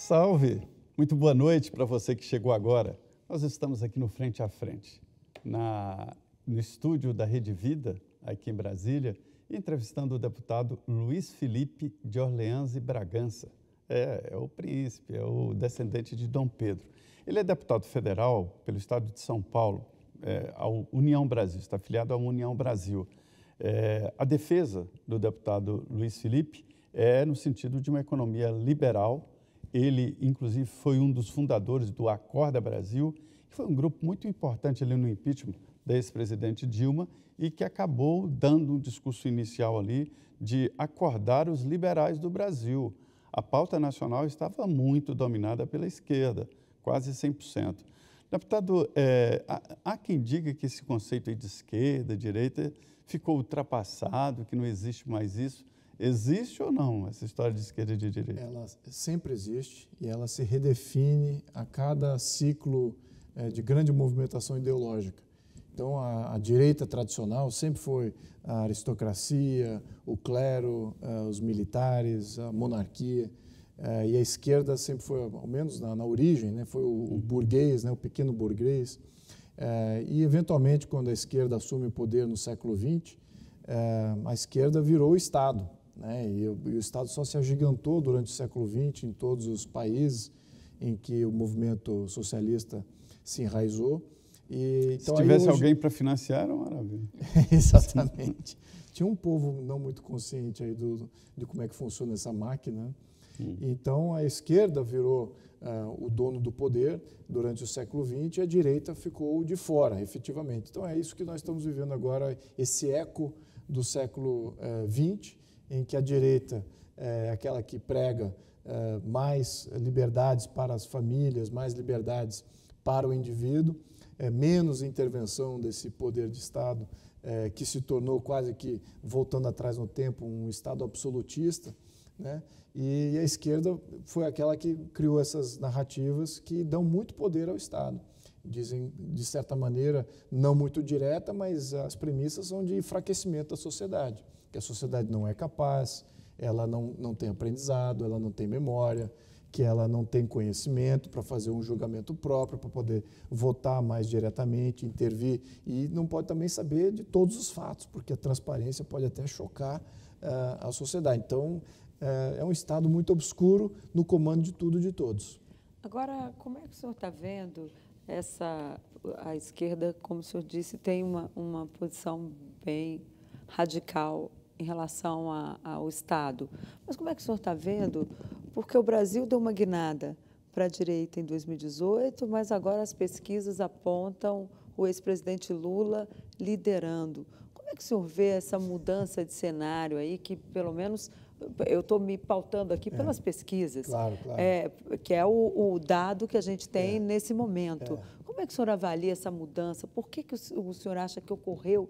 Salve! Muito boa noite para você que chegou agora. Nós estamos aqui no Frente a Frente, no estúdio da Rede Vida, aqui em Brasília, entrevistando o deputado Luiz Felipe de Orleans e Bragança. É o príncipe, é o descendente de Dom Pedro. Ele é deputado federal pelo estado de São Paulo, a União Brasil, está afiliado à União Brasil. A defesa do deputado Luiz Felipe é no sentido de uma economia liberal. Ele, inclusive, foi um dos fundadores do Acorda Brasil, que foi um grupo muito importante ali no impeachment da ex-presidente Dilma e que acabou dando um discurso inicial ali de acordar os liberais do Brasil. A pauta nacional estava muito dominada pela esquerda, quase 100%. Deputado, há quem diga que esse conceito aí de esquerda, direita, ficou ultrapassado, que não existe mais isso. Existe ou não essa história de esquerda e de direita? Ela sempre existe e ela se redefine a cada ciclo de grande movimentação ideológica. Então, a direita tradicional sempre foi a aristocracia, o clero, os militares, a monarquia, e a esquerda sempre foi, ao menos na origem, né, foi o burguês, né, o pequeno burguês. E, eventualmente, quando a esquerda assume o poder no século XX, a esquerda virou o Estado. Né? E o Estado só se agigantou durante o século XX em todos os países em que o movimento socialista se enraizou. Então, se tivesse alguém para financiar, era uma maravilha. Exatamente. Tinha um povo não muito consciente aí de como é que funciona essa máquina. Então, a esquerda virou o dono do poder durante o século XX e a direita ficou de fora, efetivamente. Então, é isso que nós estamos vivendo agora, esse eco do século XX, em que a direita é aquela que prega mais liberdades para as famílias, mais liberdades para o indivíduo, menos intervenção desse poder de Estado, que se tornou quase que, voltando atrás no tempo, um Estado absolutista, né? E a esquerda foi aquela que criou essas narrativas que dão muito poder ao Estado. Dizem, de certa maneira, não muito direta, mas as premissas são de enfraquecimento da sociedade, que a sociedade não é capaz, ela não tem aprendizado, ela não tem memória, que ela não tem conhecimento para fazer um julgamento próprio, para poder votar mais diretamente, intervir, e não pode também saber de todos os fatos, porque a transparência pode até chocar a sociedade. Então, é um Estado muito obscuro no comando de tudo e de todos. Agora, como é que o senhor está vendo a esquerda, como o senhor disse, tem uma posição bem radical em relação ao Estado. Mas como é que o senhor está vendo? Porque o Brasil deu uma guinada para a direita em 2018, mas agora as pesquisas apontam o ex-presidente Lula liderando. Como é que o senhor vê essa mudança de cenário aí, que pelo menos eu estou me pautando aqui pelas pesquisas, claro. Que é o dado que a gente tem nesse momento. Como é que o senhor avalia essa mudança? Por que o senhor acha que ocorreu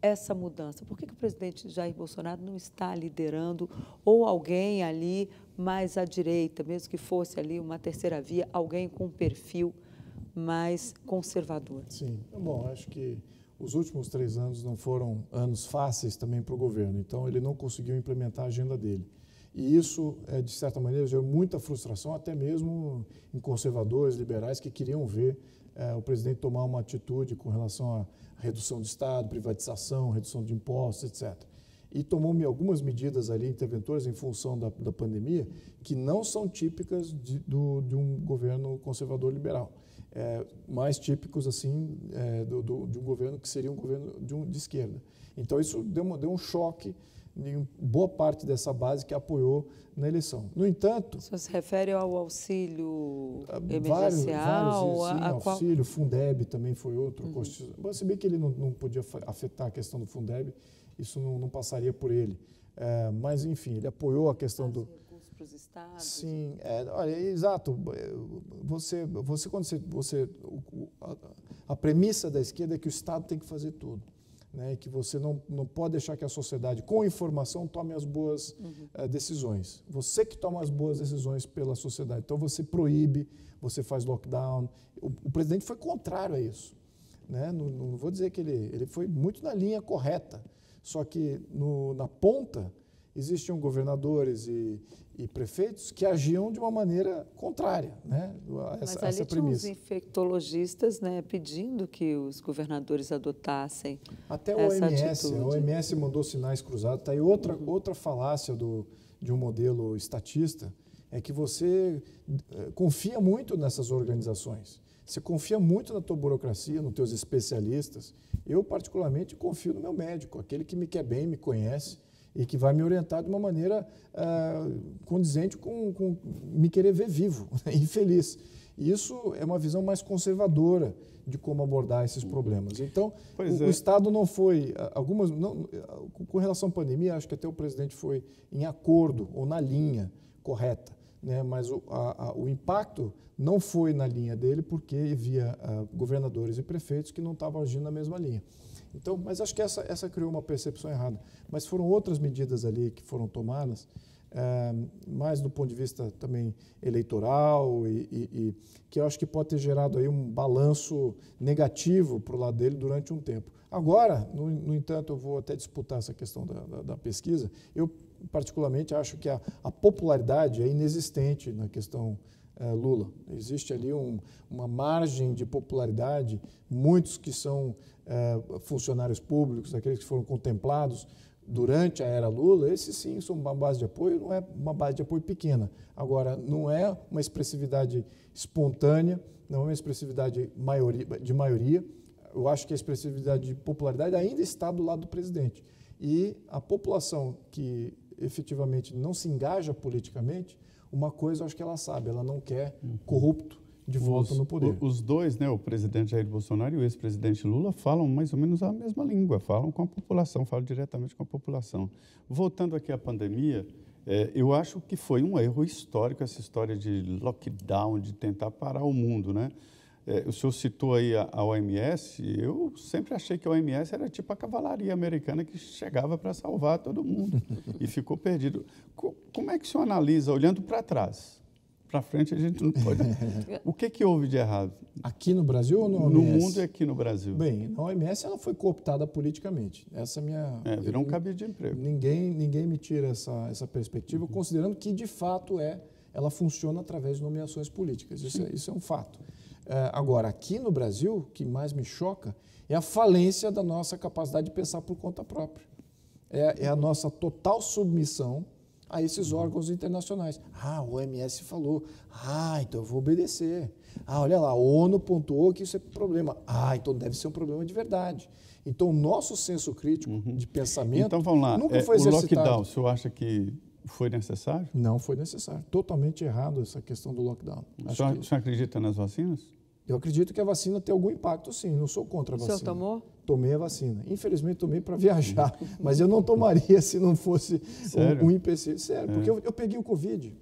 essa mudança? Por que o presidente Jair Bolsonaro não está liderando, ou alguém ali mais à direita, mesmo que fosse ali uma terceira via, alguém com um perfil mais conservador? Sim, bom, acho que os últimos 3 anos não foram anos fáceis também para o governo, então ele não conseguiu implementar a agenda dele. E isso, de certa maneira, gerou muita frustração, até mesmo em conservadores, liberais, que queriam ver o presidente tomar uma atitude com relação à redução do Estado, privatização, redução de impostos, etc. E tomou algumas medidas ali interventoras em função da pandemia que não são típicas de um governo conservador liberal. Mais típicos assim de um governo que seria um governo de esquerda. Então isso deu um choque em boa parte dessa base que apoiou na eleição. No entanto... Isso se refere ao auxílio emergencial? Vários, sim, auxílio, Fundeb também foi outro. Se bem que ele não podia afetar a questão do Fundeb, isso não passaria por ele. Mas, enfim, ele apoiou a questão do... recursos para os estados. Sim, olha, exato. A premissa da esquerda é que o Estado tem que fazer tudo. Né, que você não pode deixar que a sociedade, com informação, tome as boas decisões. Você que toma as boas decisões pela sociedade. Então, você proíbe, você faz lockdown. O presidente foi contrário a isso. Né? Não vou dizer que ele foi muito na linha correta, só que na ponta existiam governadores e prefeitos que agiam de uma maneira contrária, né, Mas essa ali tinha premissa. os infectologistas, né, pedindo que os governadores adotassem Até essa a atitude. OMS mandou sinais cruzados. Está aí outra falácia de um modelo estatista, é que você confia muito nessas organizações. Você confia muito na tua burocracia, nos teus especialistas. Eu, particularmente, confio no meu médico, aquele que me quer bem, me conhece e que vai me orientar de uma maneira condizente com me querer ver vivo e feliz. E isso é uma visão mais conservadora de como abordar esses problemas. Então, o Estado não foi... com relação à pandemia, acho que até o presidente foi em acordo ou na linha correta, né? Mas o impacto não foi na linha dele porque havia governadores e prefeitos que não estavam agindo na mesma linha. Então, mas acho que essa criou uma percepção errada. Mas foram outras medidas ali que foram tomadas, mais do ponto de vista também eleitoral e que eu acho que pode ter gerado aí um balanço negativo para o lado dele durante um tempo. Agora, no entanto, eu vou até disputar essa questão da pesquisa. Eu, particularmente, acho que a popularidade é inexistente na questão Lula. Existe ali uma margem de popularidade, muitos que são funcionários públicos, aqueles que foram contemplados durante a era Lula, esses sim são uma base de apoio, não é uma base de apoio pequena. Agora, não é uma expressividade espontânea, não é uma expressividade de maioria. Eu acho que a expressividade de popularidade ainda está do lado do presidente. E a população que efetivamente não se engaja politicamente, uma coisa eu acho que ela sabe, ela não quer corrupto de volta no poder. Os dois, né, o presidente Jair Bolsonaro e o ex-presidente Lula, falam mais ou menos a mesma língua, falam com a população, falam diretamente com a população. Voltando aqui à pandemia, eu acho que foi um erro histórico essa história de lockdown, de tentar parar o mundo, né? O senhor citou aí a OMS, eu sempre achei que a OMS era tipo a cavalaria americana que chegava para salvar todo mundo e ficou perdido. Como é que o senhor analisa, olhando para trás? Para frente a gente não pode. O que houve de errado? Aqui no Brasil ou no OMS? No mundo e aqui no Brasil. Bem, a OMS ela foi cooptada politicamente. Essa é a minha... virou um cabide de emprego. Ninguém me tira essa perspectiva, considerando que, de fato, ela funciona através de nomeações políticas. Isso é um fato. Agora, aqui no Brasil, o que mais me choca é a falência da nossa capacidade de pensar por conta própria. É a nossa total submissão a esses órgãos internacionais. O OMS falou. Então eu vou obedecer. Olha lá, a ONU pontuou que isso é problema. Então deve ser um problema de verdade. Então, o nosso senso crítico de pensamento então, vamos lá. Nunca foi exercitado. O lockdown, o senhor acha que foi necessário? Não foi necessário. Totalmente errado essa questão do lockdown. O senhor acredita nas vacinas? Eu acredito que a vacina tem algum impacto, sim. Não sou contra a vacina. O senhor tomou? Tomei a vacina. Infelizmente, tomei para viajar. Mas eu não tomaria se não fosse um empecilho. Sério, porque eu peguei o Covid.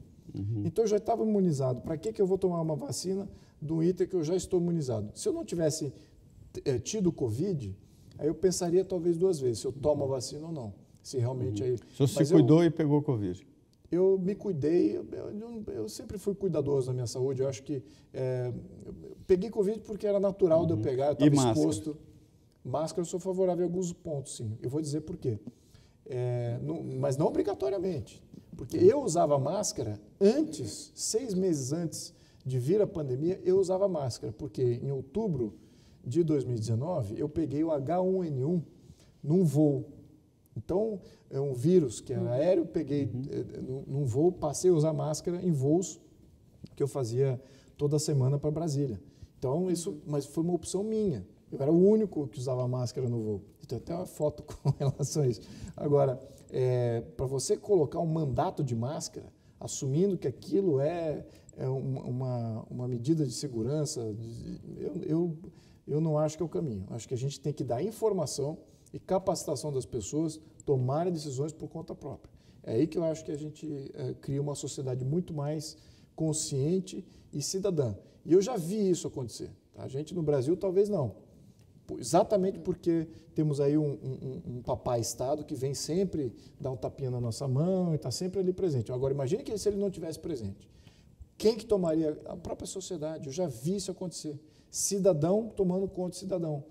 Então, eu já estava imunizado. Para que eu vou tomar uma vacina do item que eu já estou imunizado? Se eu não tivesse tido Covid, aí eu pensaria talvez duas vezes se eu tomo a vacina ou não. Se realmente aí... O senhor se cuidou e pegou Covid? Eu me cuidei, eu sempre fui cuidadoso da minha saúde. Eu acho que peguei Covid porque era natural de eu pegar, eu estava exposto. Máscara, eu sou favorável a alguns pontos, sim. Eu vou dizer por quê. Mas não obrigatoriamente. Porque eu usava máscara antes, 6 meses antes de vir a pandemia, eu usava máscara. Porque em outubro de 2019, eu peguei o H1N1 num voo. Então, é um vírus que era aéreo, peguei num voo, passei a usar máscara em voos que eu fazia toda semana para Brasília. Então, mas foi uma opção minha. Eu era o único que usava máscara no voo. Tem até uma foto com relação a isso. Agora, para você colocar um mandato de máscara, assumindo que aquilo é uma medida de segurança, eu não acho que é o caminho. Acho que a gente tem que dar informação e capacitação das pessoas tomarem decisões por conta própria. É aí que eu acho que a gente cria uma sociedade muito mais consciente e cidadã. E eu já vi isso acontecer. Tá? A gente no Brasil talvez não. Exatamente porque temos aí um papai Estado que vem sempre dar um tapinha na nossa mão e está sempre ali presente. Agora, imagine que se ele não estivesse presente. Quem que tomaria? A própria sociedade. Eu já vi isso acontecer. Cidadão tomando conta de cidadão.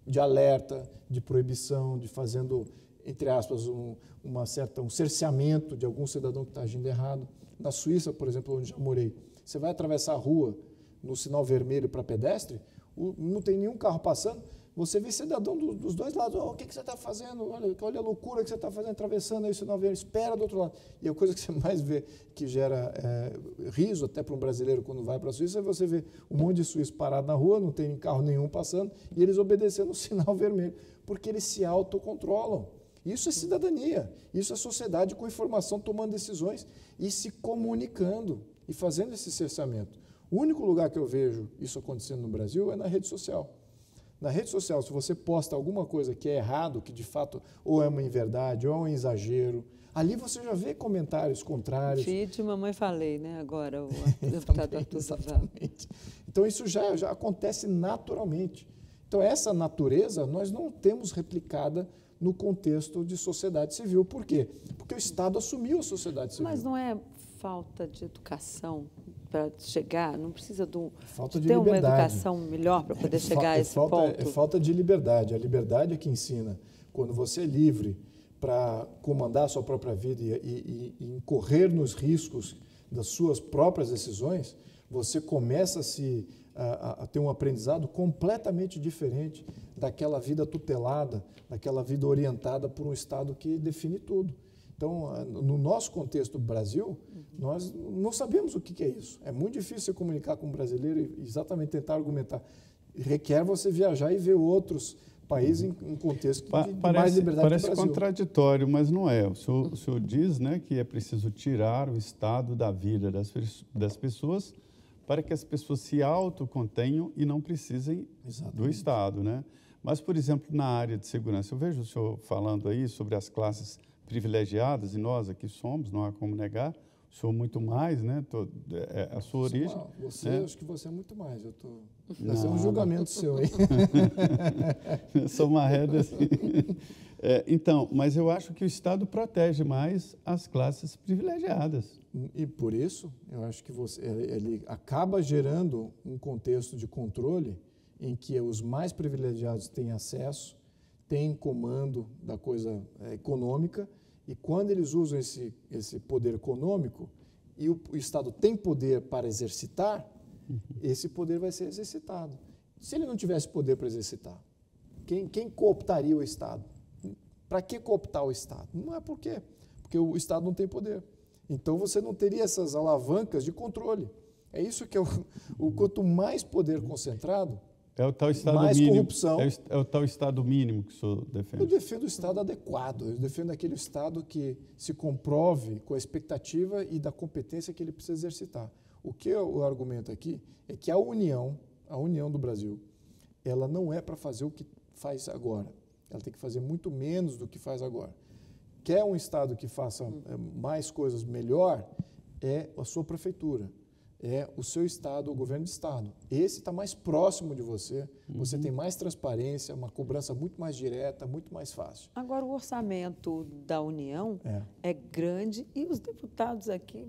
De alerta, de proibição, de fazendo entre aspas, um cerceamento de algum cidadão que está agindo errado. Na Suíça, por exemplo, onde já morei, você vai atravessar a rua no sinal vermelho para pedestre, não tem nenhum carro passando, você vê cidadão dos dois lados. O que você está fazendo? Olha a loucura que você está fazendo, atravessando aí o sinal vermelho, espera do outro lado. E a coisa que você mais vê, que gera riso até para um brasileiro quando vai para a Suíça, é você ver um monte de suíços parados na rua, não tem carro nenhum passando, e eles obedecendo o sinal vermelho, porque eles se autocontrolam. Isso é cidadania, isso é sociedade com informação, tomando decisões e se comunicando e fazendo esse cerceamento. O único lugar que eu vejo isso acontecendo no Brasil é na rede social. Na rede social, se você posta alguma coisa que é errado, que de fato ou é uma inverdade ou é um exagero, ali você já vê comentários contrários. Feed, mamãe falei, né? Agora o deputado Arthur. Exatamente. Então isso já acontece naturalmente. Então essa natureza nós não temos replicada no contexto de sociedade civil. Por quê? Porque o Estado assumiu a sociedade civil. Mas não é falta de educação para chegar? Não precisa ter liberdade. Uma educação melhor para poder chegar a esse ponto? É falta de liberdade. A liberdade é que ensina. Quando você é livre para comandar a sua própria vida e incorrer nos riscos das suas próprias decisões, você começa a ter um aprendizado completamente diferente daquela vida tutelada, daquela vida orientada por um Estado que define tudo. Então, no nosso contexto do Brasil, nós não sabemos o que é isso. É muito difícil você comunicar com um brasileiro e exatamente tentar argumentar. Requer você viajar e ver outros países em contexto de mais liberdade que o Brasil. Parece contraditório, mas não é. O senhor diz, né, que é preciso tirar o Estado da vida das pessoas para que as pessoas se autocontenham e não precisem do Estado, né? Mas, por exemplo, na área de segurança, eu vejo o senhor falando aí sobre as classes privilegiadas, e nós aqui somos, não há como negar, o senhor muito mais, né? A sua origem. Acho que você é muito mais. Vai ser um julgamento seu aí. Eu sou uma reda assim. Então, mas eu acho que o Estado protege mais as classes privilegiadas. E por isso, eu acho que ele acaba gerando um contexto de controle em que os mais privilegiados têm acesso, têm comando da coisa econômica, e quando eles usam esse poder econômico e o Estado tem poder para exercitar, esse poder vai ser exercitado. Se ele não tivesse poder para exercitar, quem cooptaria o Estado? Para que cooptar o Estado? Não é por quê? Porque o Estado não tem poder. Então você não teria essas alavancas de controle. É isso que quanto mais poder concentrado, é o tal Estado mais mínimo, corrupção. É o tal Estado mínimo que o senhor defende? Eu defendo o Estado adequado, eu defendo aquele Estado que se comprove com a expectativa e da competência que ele precisa exercitar. O que eu argumento aqui é que a União do Brasil, ela não é para fazer o que faz agora. Ela tem que fazer muito menos do que faz agora. Quer um Estado que faça mais coisas melhor, é a sua prefeitura. É o seu Estado, o governo de Estado. Esse está mais próximo de você, você tem mais transparência, uma cobrança muito mais direta, muito mais fácil. Agora, o orçamento da União é grande e os deputados aqui,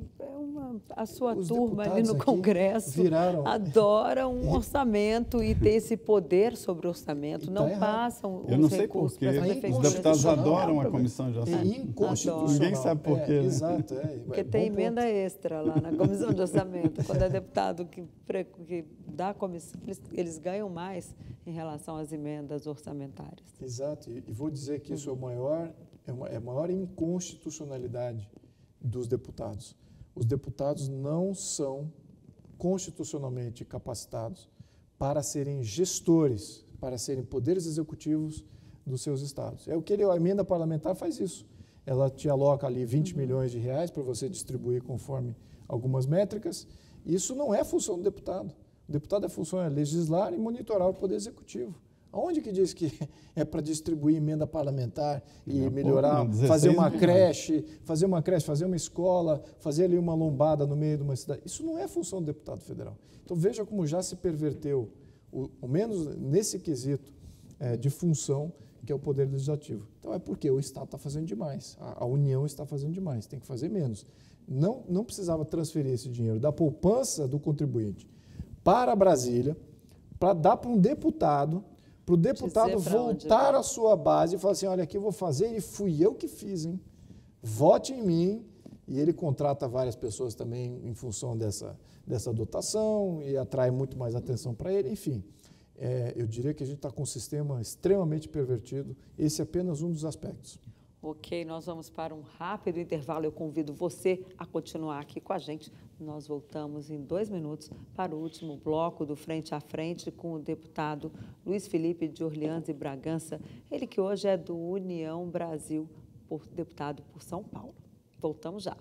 a sua turma ali no Congresso adora um orçamento e ter esse poder sobre o orçamento, não passam os recursos para as prefeituras. Os deputados adoram a comissão de orçamento. É inconstitucional. Ninguém sabe por quê. Exato. Porque tem emenda extra lá na comissão de orçamento. Quando é deputado que dá comissão, eles ganham mais em relação às emendas orçamentárias. Exato. E vou dizer que isso é a maior inconstitucionalidade dos deputados. Os deputados não são constitucionalmente capacitados para serem gestores, para serem poderes executivos dos seus estados. É o que a emenda parlamentar faz isso. Ela te aloca ali 20 milhões de reais para você distribuir conforme algumas métricas. Isso não é função do deputado. O deputado, a função é legislar e monitorar o poder executivo. Aonde que diz que é para distribuir emenda parlamentar e melhorar, fazer uma creche, fazer uma escola, fazer ali uma lombada no meio de uma cidade? Isso não é função do deputado federal. Então veja como já se perverteu, ao menos nesse quesito de função, que é o poder legislativo. Então é porque o Estado está fazendo demais, a União está fazendo demais, tem que fazer menos. Não precisava transferir esse dinheiro da poupança do contribuinte para Brasília, para dar para um deputado, para o deputado voltar à sua base e falar assim, olha, aqui eu vou fazer e fui eu que fiz, hein? Vote em mim. E ele contrata várias pessoas também em função dessa dotação e atrai muito mais atenção para ele. Enfim, eu diria que a gente está com um sistema extremamente pervertido. Esse é apenas um dos aspectos. Ok, nós vamos para um rápido intervalo. Eu convido você a continuar aqui com a gente. Nós voltamos em 2 minutos para o último bloco do Frente a Frente com o deputado Luiz Felipe de Orleans e Bragança, ele que hoje é do União Brasil, deputado por São Paulo. Voltamos já.